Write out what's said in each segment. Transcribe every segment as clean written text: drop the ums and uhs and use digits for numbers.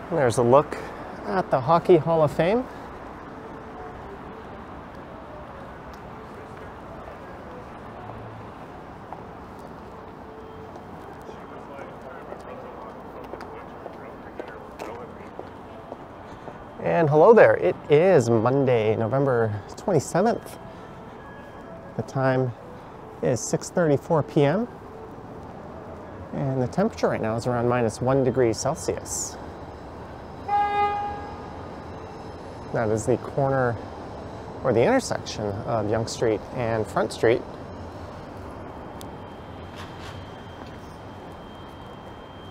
And there's a look at the Hockey Hall of Fame. And hello there, it is Monday, November 27th. The time is 6:34 p.m. and the temperature right now is around -1 degree Celsius. That is the corner or the intersection of Yonge Street and Front Street.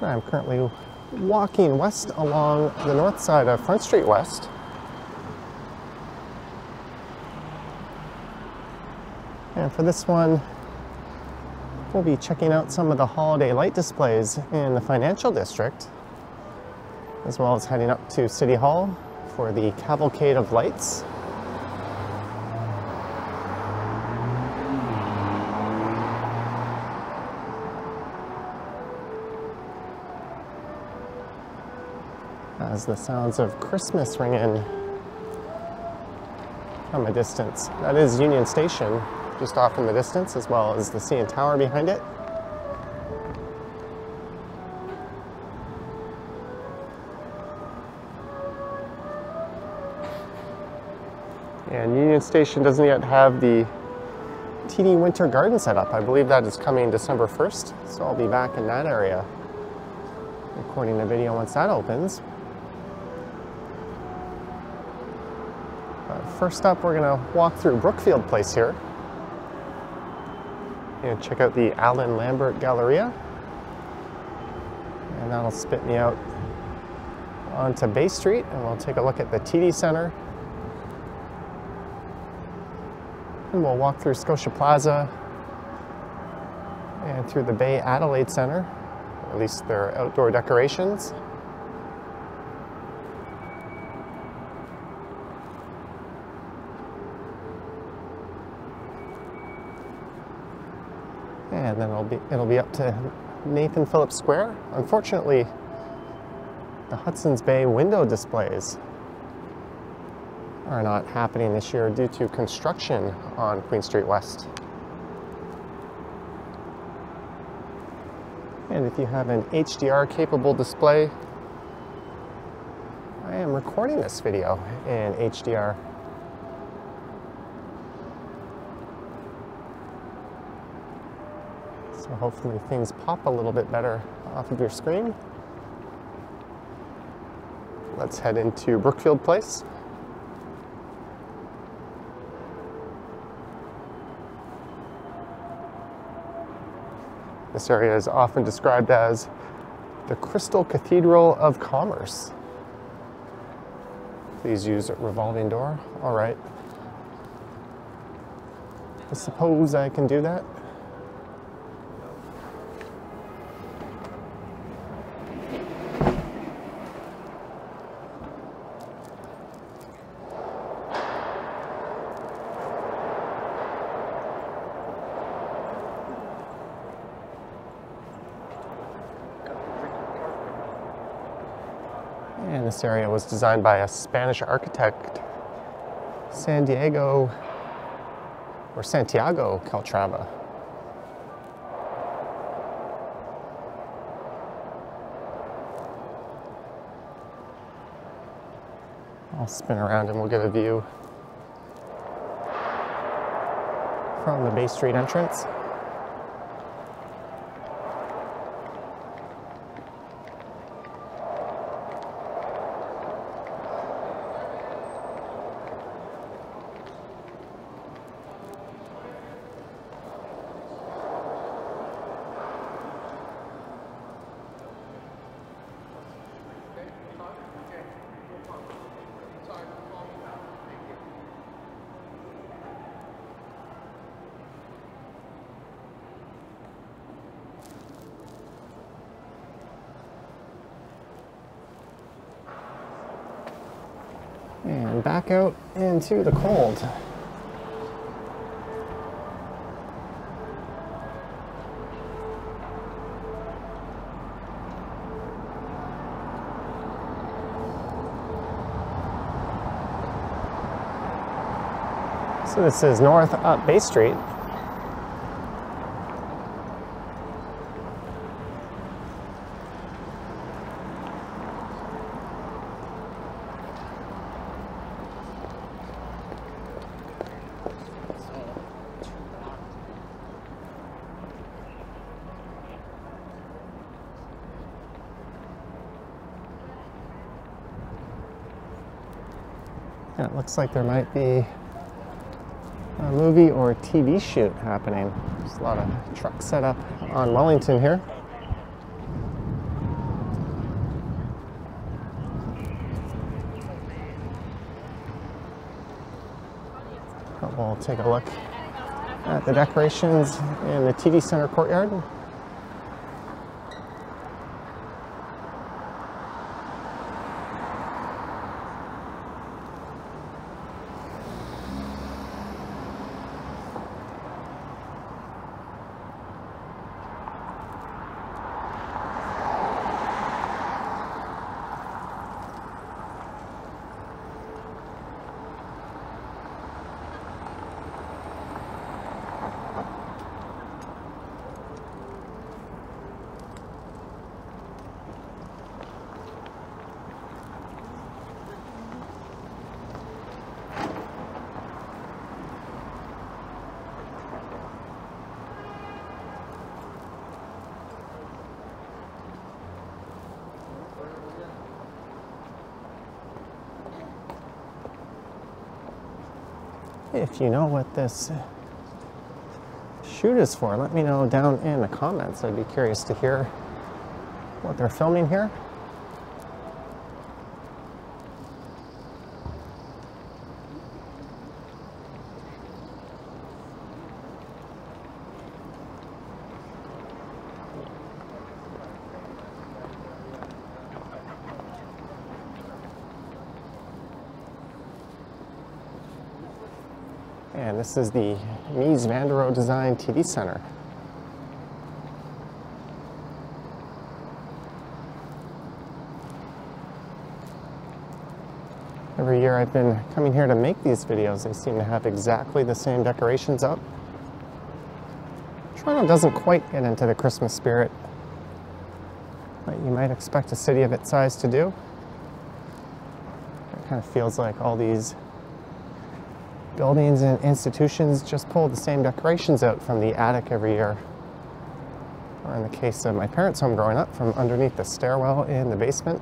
I'm currently walking west along the north side of Front Street West. And for this one, we'll be checking out some of the holiday light displays in the financial district, as well as heading up to City Hall for the Cavalcade of Lights. As the sounds of Christmas ring in from a distance. That is Union Station, just off in the distance, as well as the CN Tower behind it. And Union Station doesn't yet have the TD Winter Garden set up. I believe that is coming December 1st, so I'll be back in that area recording a video once that opens. First up, we're going to walk through Brookfield Place here and check out the Alan Lambert Galleria, and that'll spit me out onto Bay Street, and we'll take a look at the TD Centre, and we'll walk through Scotia Plaza and through the Bay Adelaide Centre, at least their outdoor decorations. And then it'll be up to Nathan Phillips Square. Unfortunately, the Hudson's Bay window displays are not happening this year due to construction on Queen Street West. And if you have an HDR capable display, I am recording this video in HDR. So hopefully things pop a little bit better off of your screen. Let's head into Brookfield Place. This area is often described as the Crystal Cathedral of Commerce. Please use a revolving door. All right. I suppose I can do that. And this area was designed by a Spanish architect, Santiago Caltrava. I'll spin around and we'll get a view from the Bay Street entrance. And back out into the cold. So this is north up Bay Street. Yeah, it looks like there might be a movie or a TV shoot happening. There's a lot of trucks set up on Wellington here. But we'll take a look at the decorations in the TV Centre courtyard. If you know what this shoot is for, let me know down in the comments. I'd be curious to hear what they're filming here. And this is the Mies van der Rohe Design TV Center. Every year I've been coming here to make these videos, they seem to have exactly the same decorations up. Toronto doesn't quite get into the Christmas spirit that you might expect a city of its size to do. It kind of feels like all these buildings and institutions just pull the same decorations out from the attic every year. Or in the case of my parents' home growing up, from underneath the stairwell in the basement.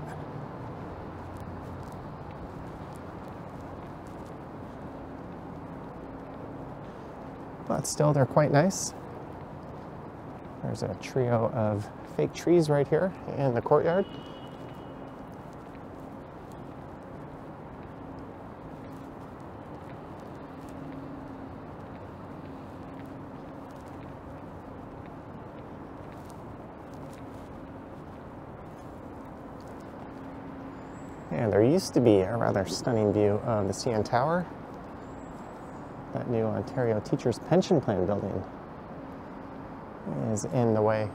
But still, they're quite nice. There's a trio of fake trees right here in the courtyard. And there used to be a rather stunning view of the CN Tower. That new Ontario Teachers Pension Plan building is in the way.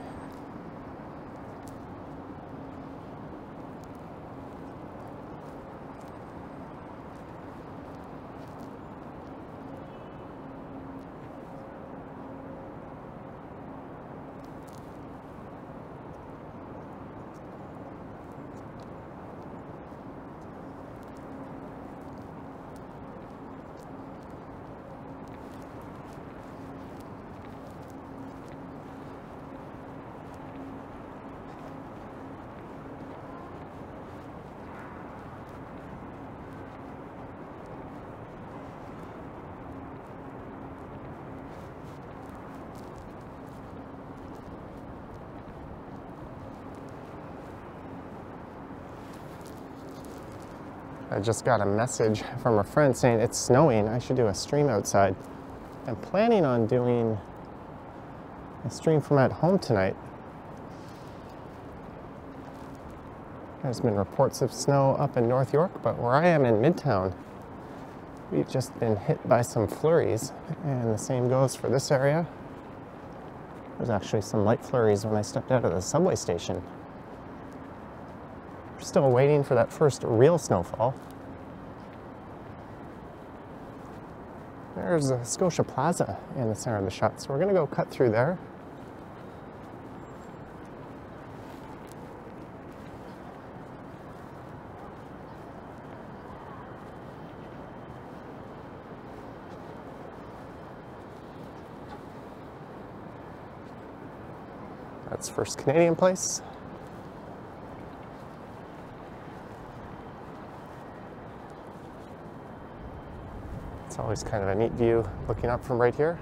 I just got a message from a friend saying it's snowing, I should do a stream outside. I'm planning on doing a stream from at home tonight. There's been reports of snow up in North York, but where I am in Midtown, we've just been hit by some flurries, and the same goes for this area. There's actually some light flurries when I stepped out of the subway station. We're still waiting for that first real snowfall. There's a Scotia Plaza in the center of the shot, so we're going to go cut through there. That's First Canadian Place. It's always kind of a neat view looking up from right here.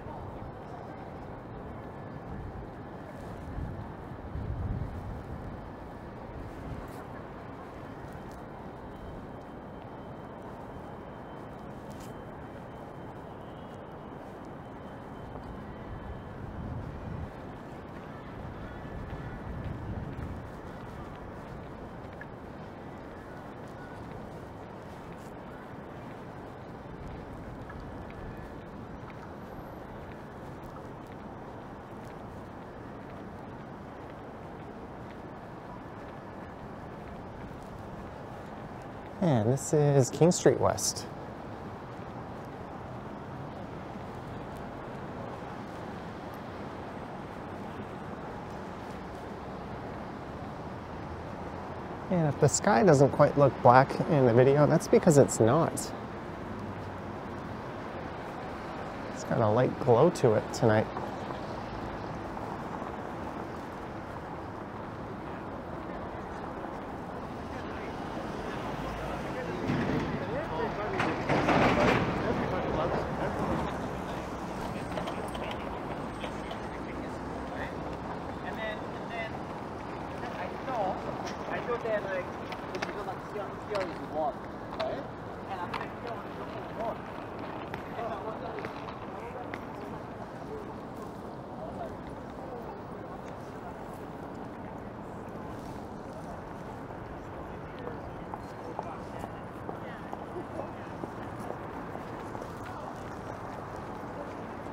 And this is King Street West. And if the sky doesn't quite look black in the video, that's because it's not. It's got a light glow to it tonight.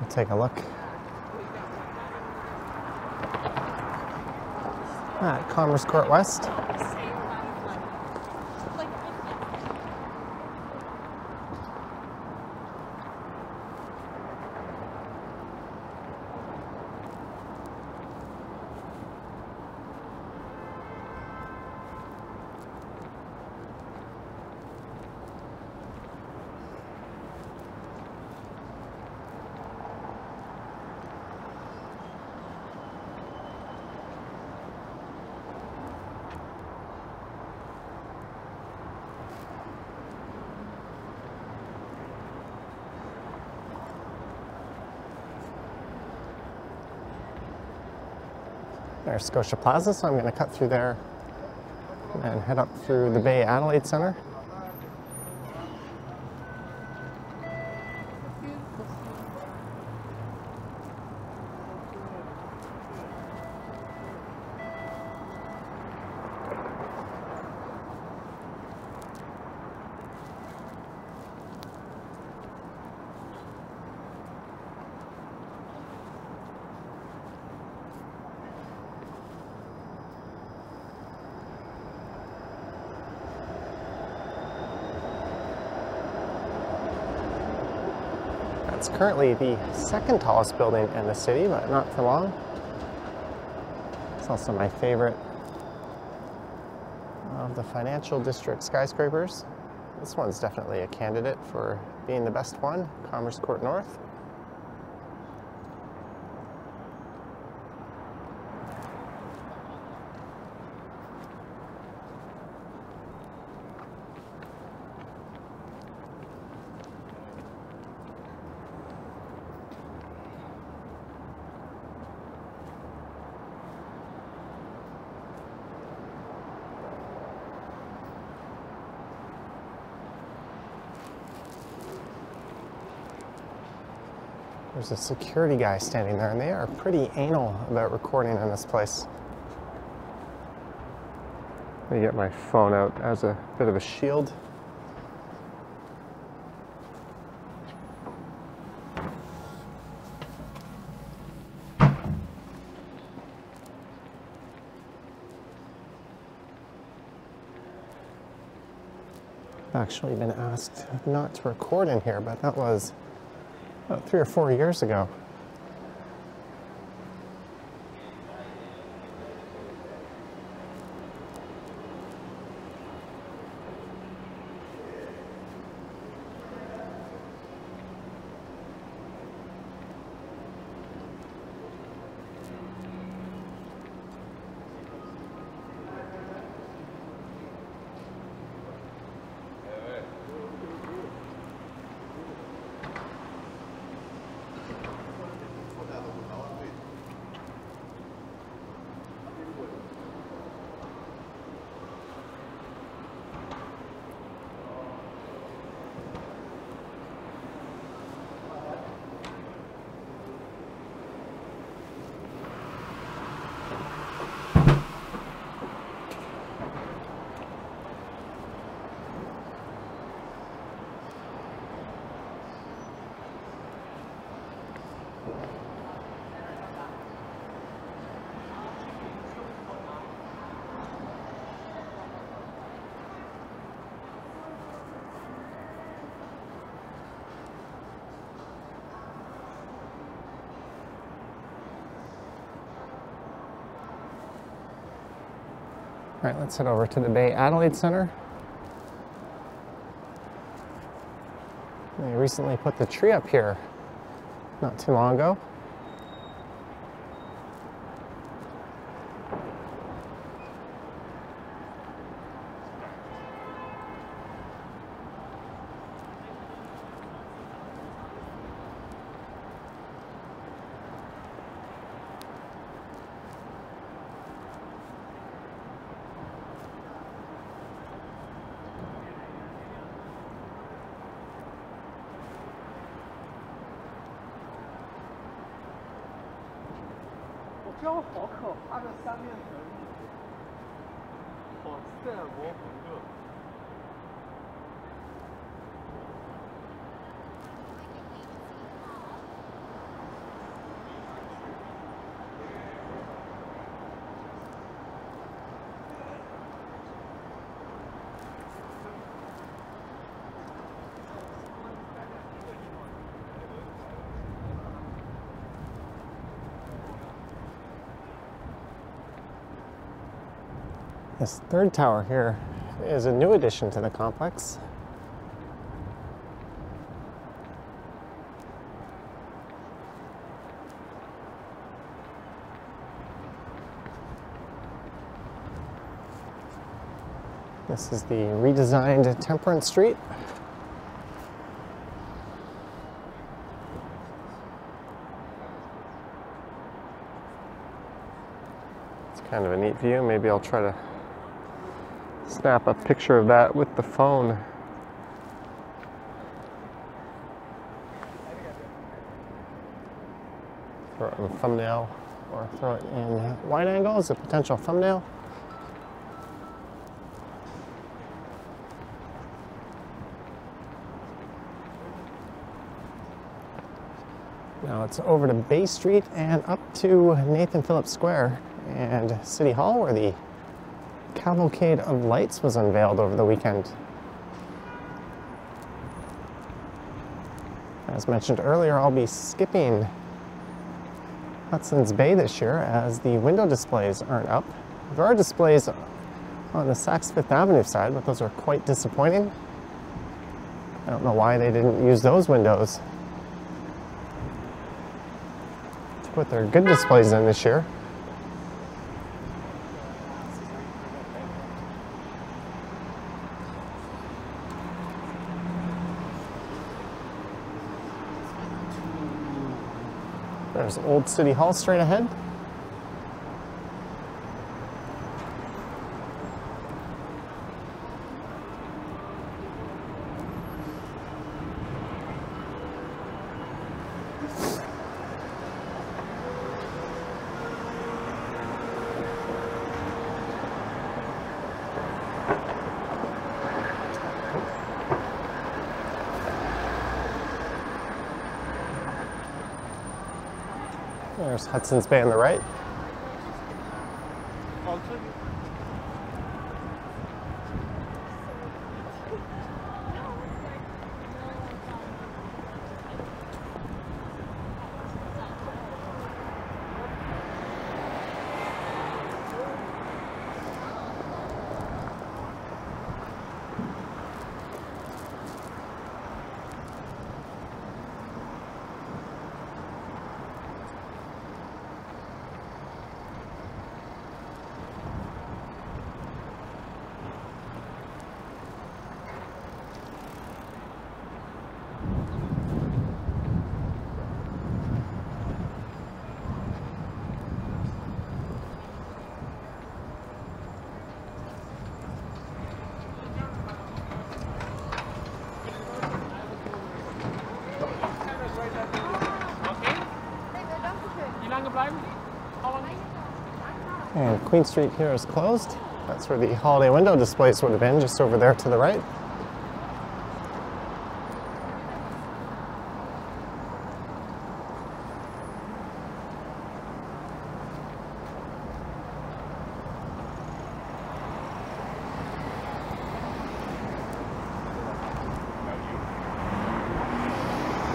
Take a look at Commerce Court West. There's Scotia Plaza, so I'm going to cut through there and head up through the Bay Adelaide Centre. It's currently the second tallest building in the city, but not for long. It's also my favorite of the financial district skyscrapers. This one's definitely a candidate for being the best one, Commerce Court North. There's a security guy standing there, and they are pretty anal about recording in this place. Let me get my phone out as a bit of a shield. I've actually been asked not to record in here, but that was about 3 or 4 years ago. All right, let's head over to the Bay Adelaide Centre. They recently put the tree up here not too long ago. This third tower here is a new addition to the complex. This is the redesigned Temperance Street. It's kind of a neat view. Maybe I'll try to snap a picture of that with the phone. Throw it in a thumbnail or throw it in wide angle as a potential thumbnail. Now it's over to Bay Street and up to Nathan Phillips Square and City Hall, where the Cavalcade of Lights was unveiled over the weekend. As mentioned earlier, I'll be skipping Hudson's Bay this year as the window displays aren't up. There are displays on the Saks Fifth Avenue side, but those are quite disappointing. I don't know why they didn't use those windows to put their good displays in this year. There's Old City Hall straight ahead. There's Hudson's Bay on the right. And Queen Street here is closed. That's where the holiday window displays would have been, just over there to the right.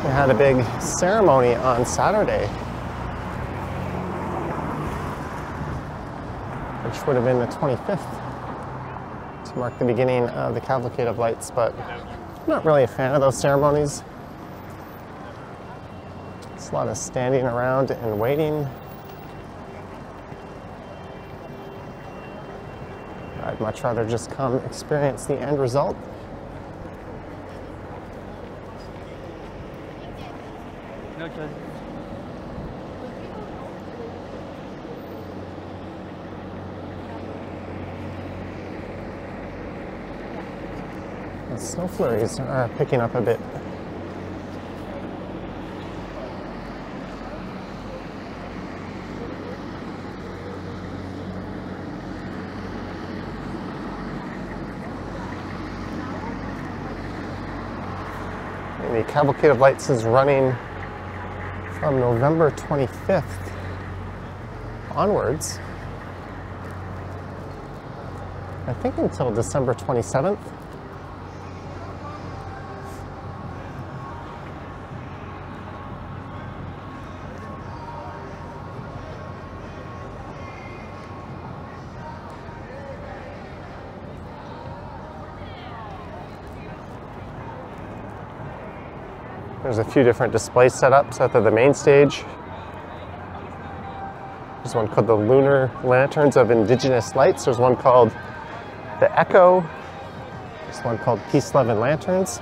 We had a big ceremony on Saturday, which would have been the 25th, to mark the beginning of the Cavalcade of Lights, but I'm not really a fan of those ceremonies. It's a lot of standing around and waiting. I'd much rather just come experience the end result. The snow flurries are picking up a bit. And the Cavalcade of Lights is running from November 25th onwards, I think until December 27th. There's a few different display setups at the main stage. There's one called the Lunar Lanterns of Indigenous Lights. There's one called the Echo. There's one called Peace, Love, and Lanterns.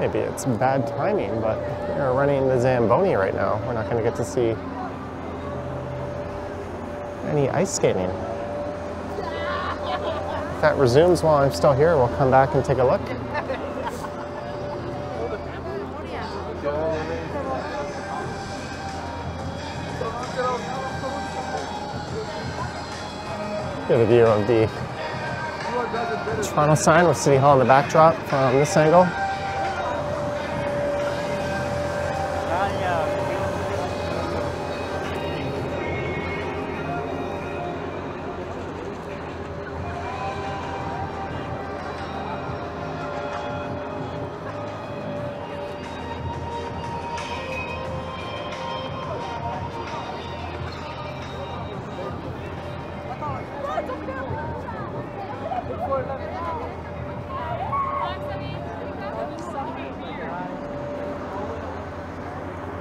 Maybe it's bad timing, but we're running the Zamboni right now. We're not going to get to see any ice skating. If that resumes while I'm still here, we'll come back and take a look. Get a view of the Toronto sign with City Hall in the backdrop from this angle.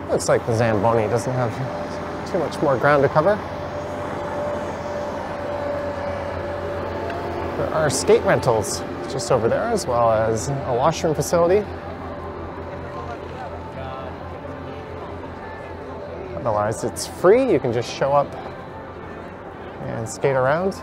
Looks like the Zamboni doesn't have too much more ground to cover. There are skate rentals just over there, as well as a washroom facility. Otherwise, it's free. You can just show up and skate around.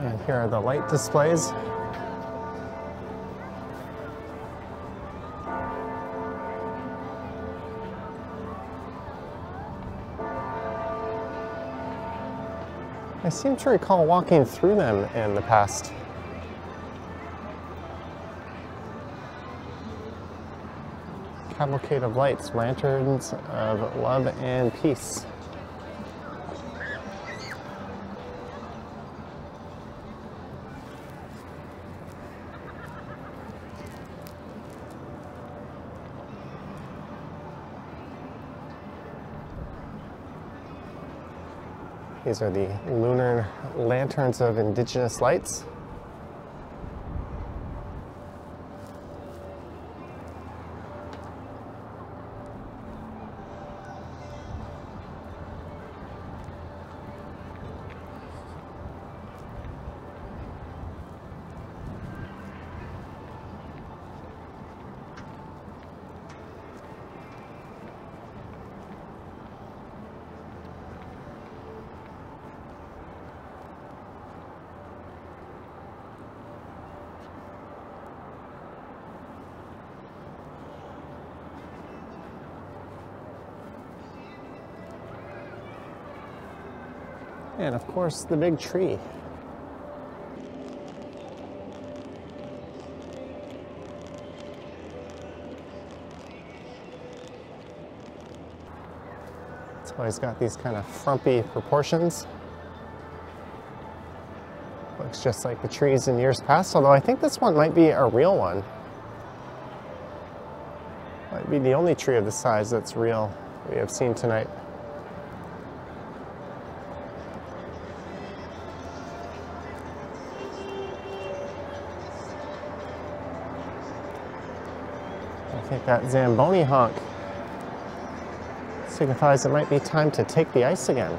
And here are the light displays. I seem to recall walking through them in the past. Cavalcade of Lights, lanterns of love and peace. These are the lunar lanterns of indigenous lights. And of course, the big tree. It's always got these kind of frumpy proportions. Looks just like the trees in years past, although I think this one might be a real one. Might be the only tree of this size that's real we have seen tonight. I think that Zamboni honk signifies it might be time to take the ice again.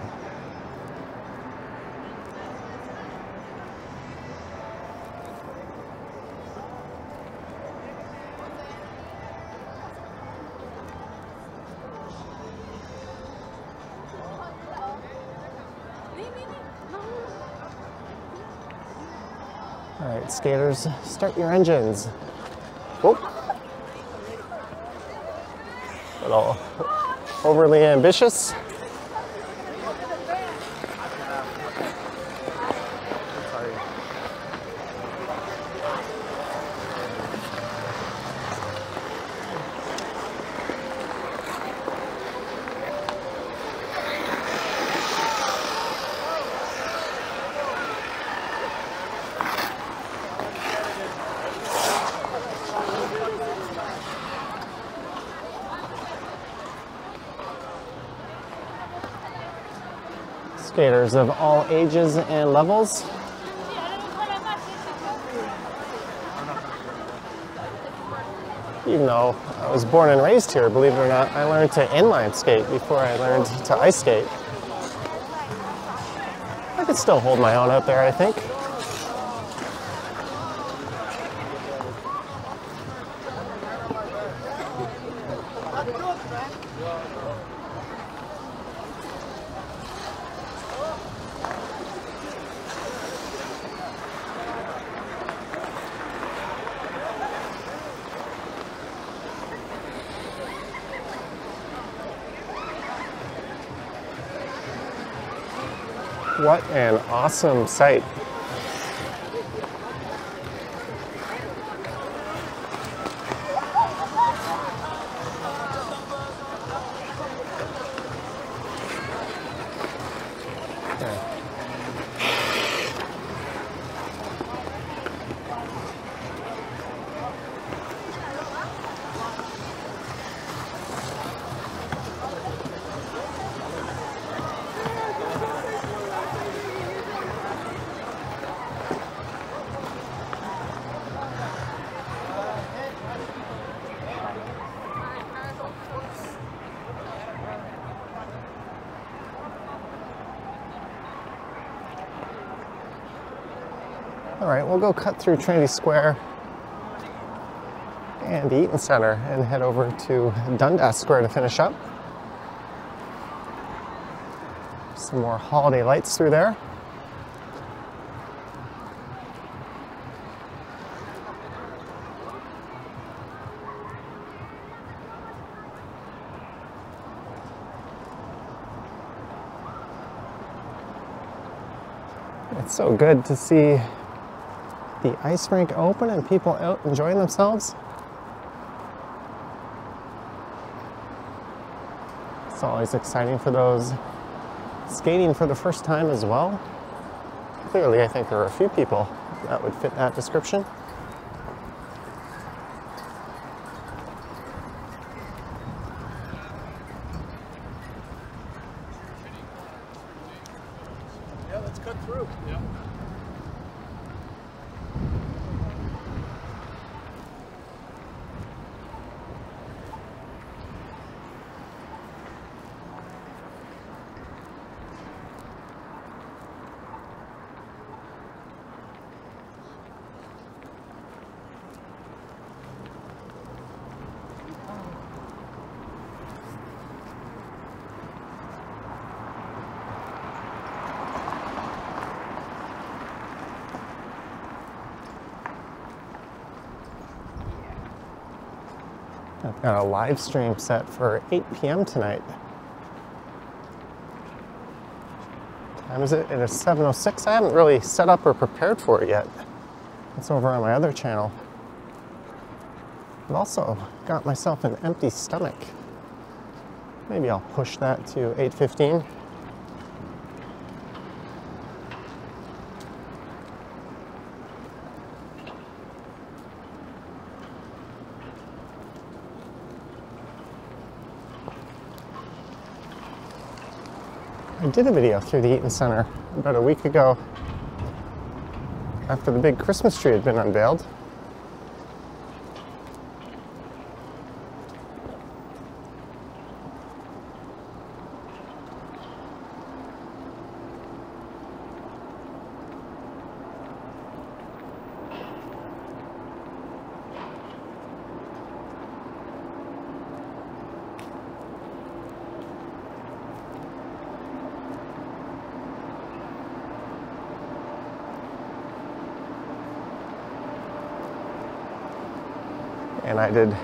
All right, skaters, start your engines. Whoop. A little overly ambitious. Skaters of all ages and levels. Even though I was born and raised here, believe it or not, I learned to inline skate before I learned to ice skate. I could still hold my own out there, I think. What an awesome sight. All right, we'll go cut through Trinity Square and the Eaton Centre and head over to Dundas Square to finish up. Some more holiday lights through there. It's so good to see the ice rink open and people out enjoying themselves. It's always exciting for those skating for the first time as well. Clearly, I think there are a few people that would fit that description. Yeah, let's cut through. Yeah. I've got a live stream set for 8 p.m. tonight. What time is it? It is 7:06. I haven't really set up or prepared for it yet. It's over on my other channel. I've also got myself an empty stomach. Maybe I'll push that to 8:15. I did a video through the Eaton Centre about a week ago after the big Christmas tree had been unveiled. And I did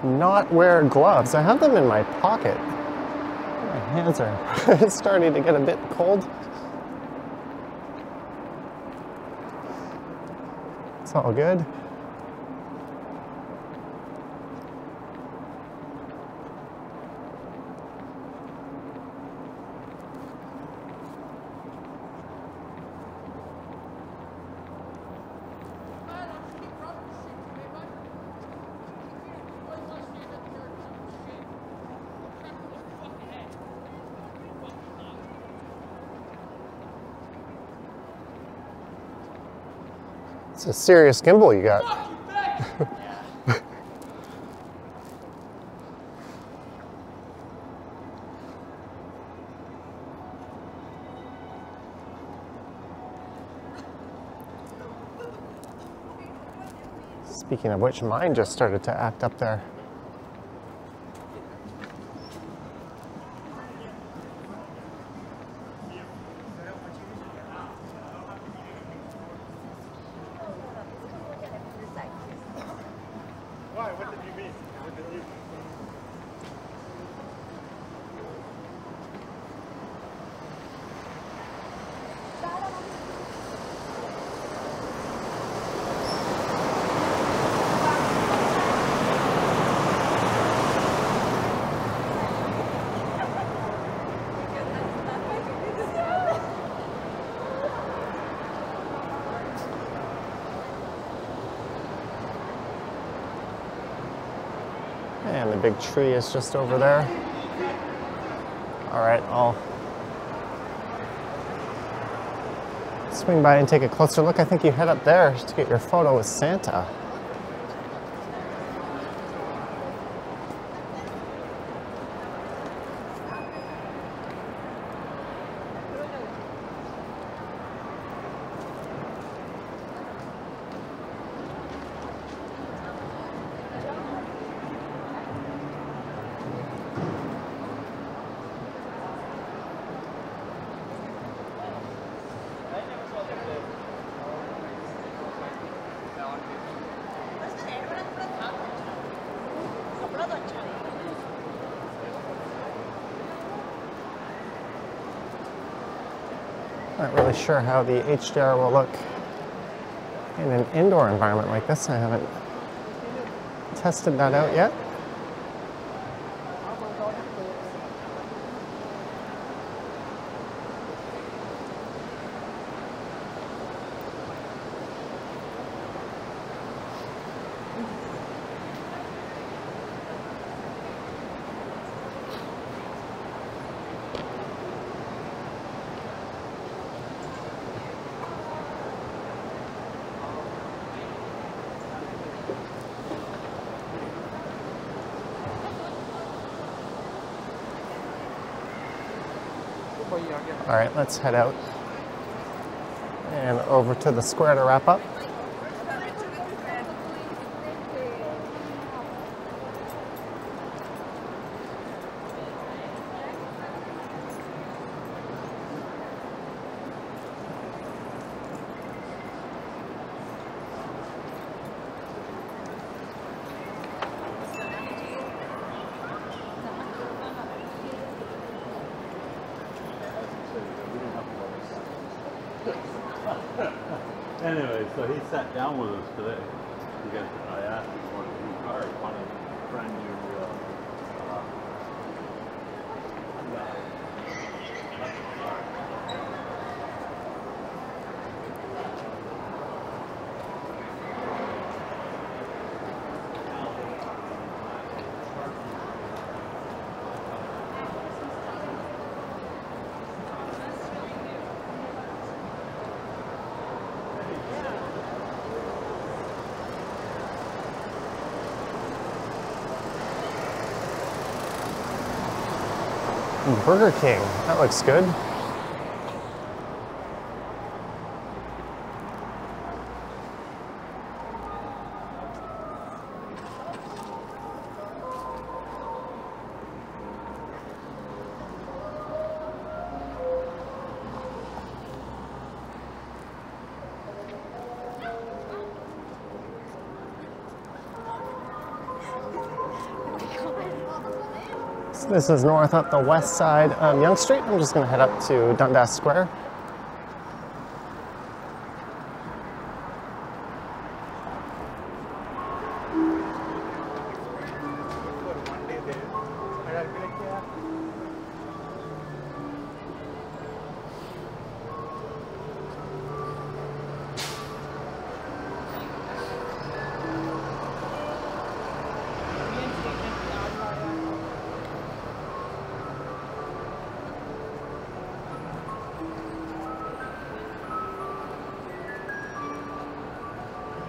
not wear gloves. I have them in my pocket. My hands are starting to get a bit cold. It's all good. It's a serious gimbal you got. Speaking of which, mine just started to act up there. Why? What did you mean? What did you... And the big tree is just over there. All right, I'll swing by and take a closer look. I think you head up there to get your photo with Santa. Not really sure how the HDR will look in an indoor environment like this. I haven't tested that out yet. All right, let's head out and over to the square to wrap up. Anyway, so he sat down with us today because I asked him for a new car. He wanted a brand new Burger King, that looks good. This is north up the west side of Yonge Street. I'm just going to head up to Dundas Square.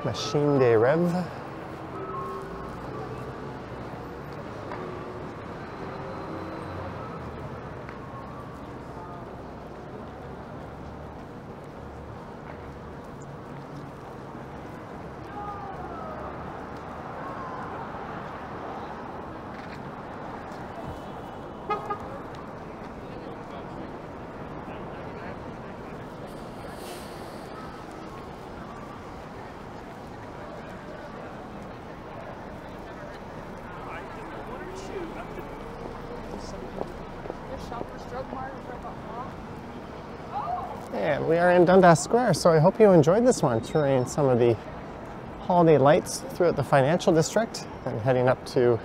Machine de Rêve. And we are in Dundas Square, so I hope you enjoyed this one, touring some of the holiday lights throughout the financial district and heading up to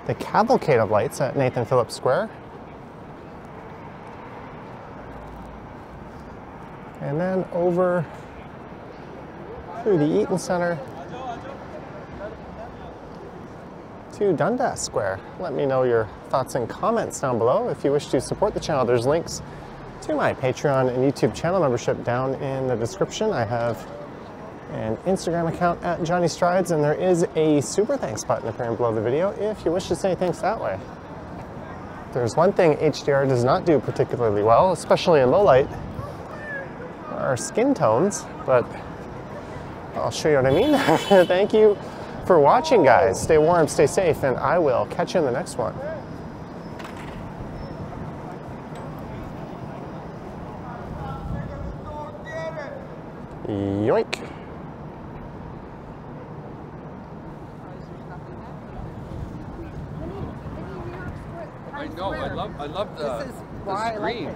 the Cavalcade of Lights at Nathan Phillips Square. And then over through the Eaton Centre to Dundas Square. Let me know your thoughts and comments down below. If you wish to support the channel, there's links to my Patreon and YouTube channel membership down in the description. I have an Instagram account at Johnny Strides, and there is a super thanks button appearing below the video if you wish to say thanks that way. There's one thing HDR does not do particularly well, especially in low light, are skin tones, but I'll show you what I mean. Thank you for watching, guys. Stay warm, stay safe, and I will catch you in the next one. Yoink. I know. I love the screen.